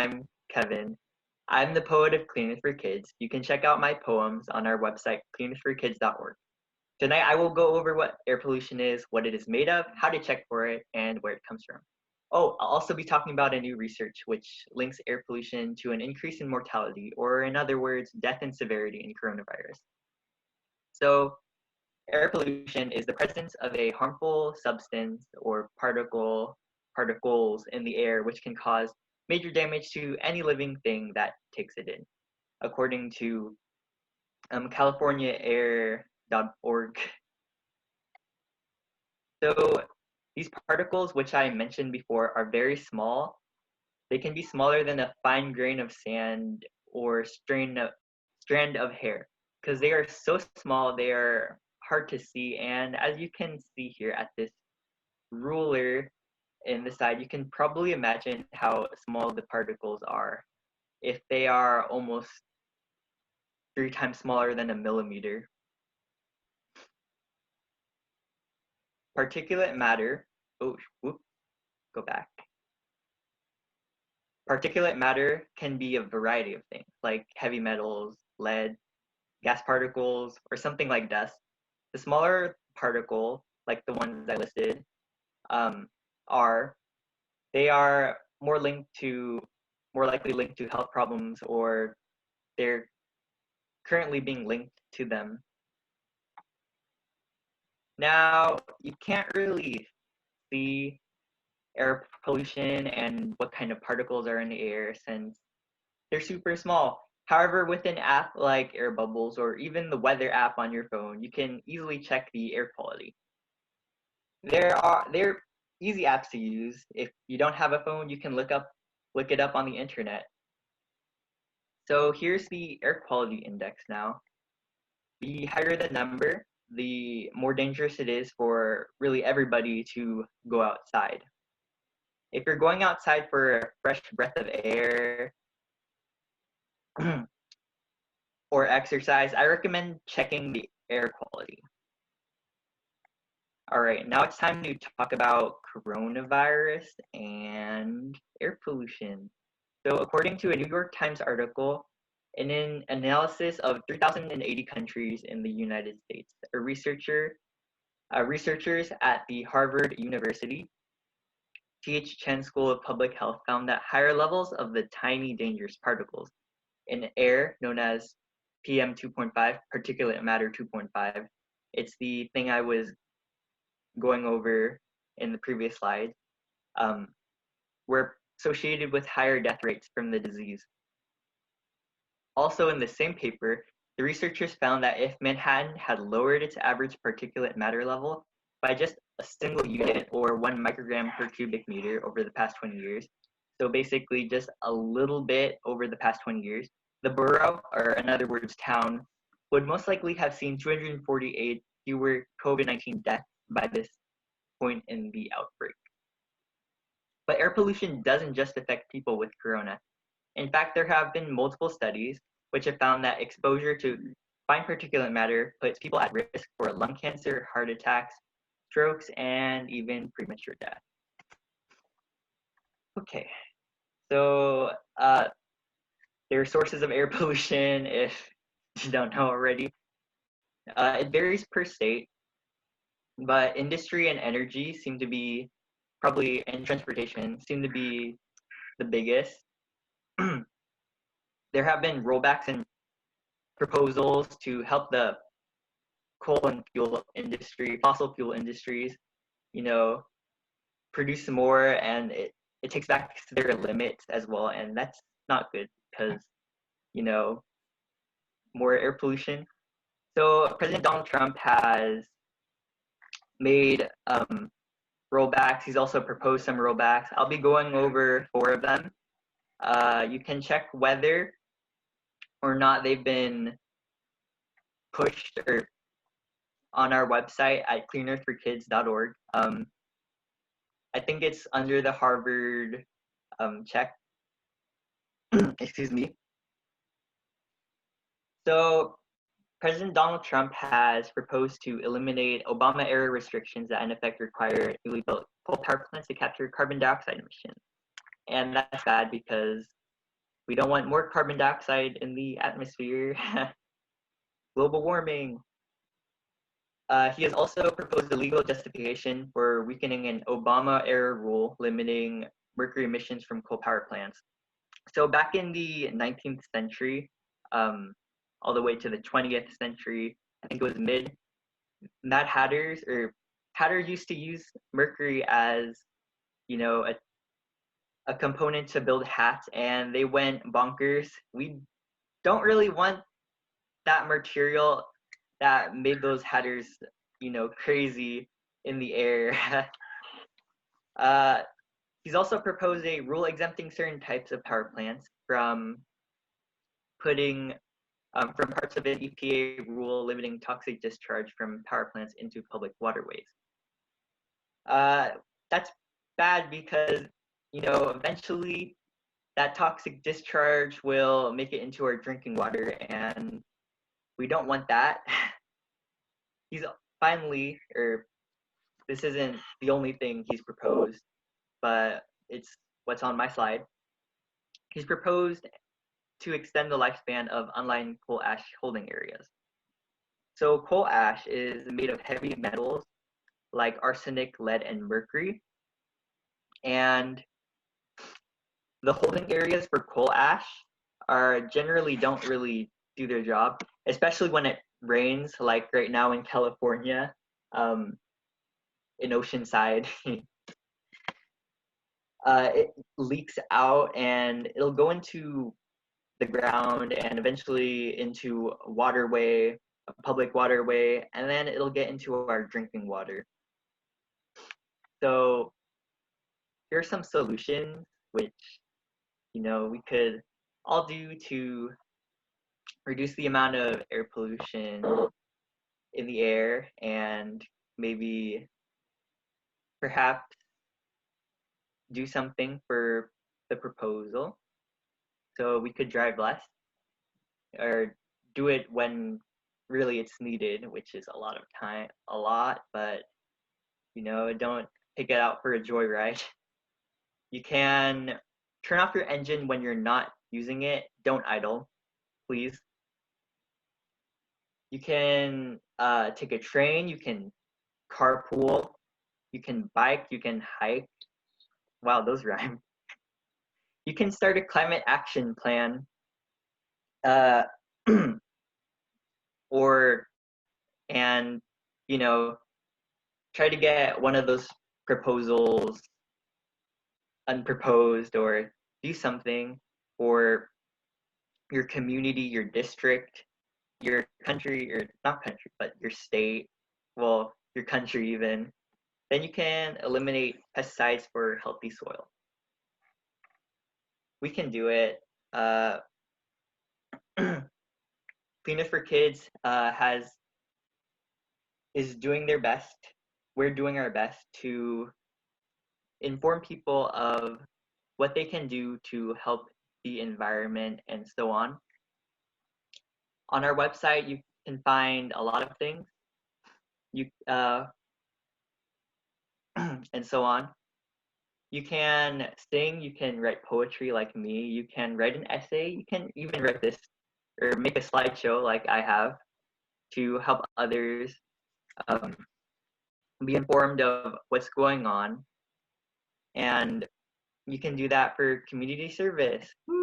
I'm Kevin. I'm the poet of Clean It for Kids. You can check out my poems on our website, cleanitforkids.org. Tonight, I will go over what air pollution is, what it is made of, how to check for it, and where it comes from. Oh, I'll also be talking about a new research which links air pollution to an increase in mortality, or in other words, death and severity in coronavirus. So, air pollution is the presence of a harmful substance or particles in the air which can cause major damage to any living thing that takes it in, according to CaliforniaAir.org. So these particles, which I mentioned before, are very small. They can be smaller than a fine grain of sand or strand of hair, because they are so small, they are hard to see. And as you can see here at this ruler in the side, you can probably imagine how small the particles are if they are almost 3 times smaller than a millimeter. Particulate matter, go back. Particulate matter can be a variety of things, like heavy metals, lead, gas particles, or something like dust. The smaller particle, like the ones I listed, they are more likely linked to health problems, or they're currently being linked to them. Now, you can't really see air pollution and what kind of particles are in the air since they're super small. However, with an app like Air Bubbles or even the weather app on your phone, you can easily check the air quality. They're easy apps to use. If you don't have a phone, you can look it up on the internet. So here's the air quality index now. The higher the number, the more dangerous it is for really everybody to go outside. If you're going outside for a fresh breath of air or exercise, I recommend checking the air quality. All right, now it's time to talk about coronavirus and air pollution. So according to a New York Times article, in an analysis of 3,080 countries in the United States, researchers at the Harvard University T.H. Chen School of Public Health found that higher levels of the tiny dangerous particles in air, known as PM 2.5, particulate matter 2.5, it's the thing I was going over in the previous slide, were associated with higher death rates from the disease. Also in the same paper, the researchers found that if Manhattan had lowered its average particulate matter level by just a single unit, or 1 microgram per cubic meter, over the past 20 years, so basically just a little bit over the past 20 years, the borough, or in other words, town, would most likely have seen 248 fewer COVID-19 deaths by this point in the outbreak. But air pollution doesn't just affect people with corona. In fact, there have been multiple studies which have found that exposure to fine particulate matter puts people at risk for lung cancer, heart attacks, strokes, and even premature death. Okay, so there are sources of air pollution, if you don't know already. It varies per state, but industry and energy seem to be and transportation seem to be the biggest. There have been rollbacks and proposals to help the coal and fuel industry, fossil fuel industries, produce more, and it takes back their limits as well, and that's not good because, more air pollution. So President Donald Trump has made rollbacks. He's also proposed some rollbacks. I'll be going over 4 of them. You can check whether or not they've been pushed or on our website at cleanitforkids.org. I think it's under the Harvard check. Excuse me. So President Donald Trump has proposed to eliminate Obama-era restrictions that in effect require newly built coal power plants to capture carbon dioxide emissions. And that's bad because We don't want more carbon dioxide in the atmosphere. Global warming. He has also proposed a legal justification for weakening an Obama-era rule limiting mercury emissions from coal power plants. So back in the 19th century, all the way to the 20th century, I think it was Mad Hatters used to use mercury as, a component to build hats, and they went bonkers. We don't really want that material that made those hatters, crazy in the air. He's also proposed a rule exempting certain types of power plants from putting from parts of an EPA rule limiting toxic discharge from power plants into public waterways. That's bad because, eventually that toxic discharge will make it into our drinking water, and we don't want that. He's finally, this isn't the only thing he's proposed, but it's what's on my slide. He's proposed to extend the lifespan of unlined coal ash holding areas. So coal ash is made of heavy metals like arsenic, lead, and mercury. And the holding areas for coal ash generally don't really do their job, especially when it rains, like right now in California, in Oceanside. It leaks out and it'll go into the ground and eventually into a public waterway, and then it'll get into our drinking water. So here are some solutions which, we could all do to reduce the amount of air pollution in the air, and maybe perhaps do something for the proposal. So we could drive less, or do it when really it's needed, which is a lot, but don't take it out for a joyride. You can turn off your engine when you're not using it. Don't idle, please. You can take a train, you can carpool, you can bike, you can hike. Wow, those rhyme. You can start a climate action plan, and try to get one of those proposals unproposed, or do something for your community, your district, your country, or not country, but your state, well, your country even. Then you can eliminate pesticides for healthy soil. We can do it. Cleaners for Kids is doing their best. We're doing our best to inform people of what they can do to help the environment and so on. On our website, you can find a lot of things. And so on. You can sing, you can write poetry like me, you can write an essay, you can even write this or make a slideshow like I have to help others be informed of what's going on. And you can do that for community service. Woo!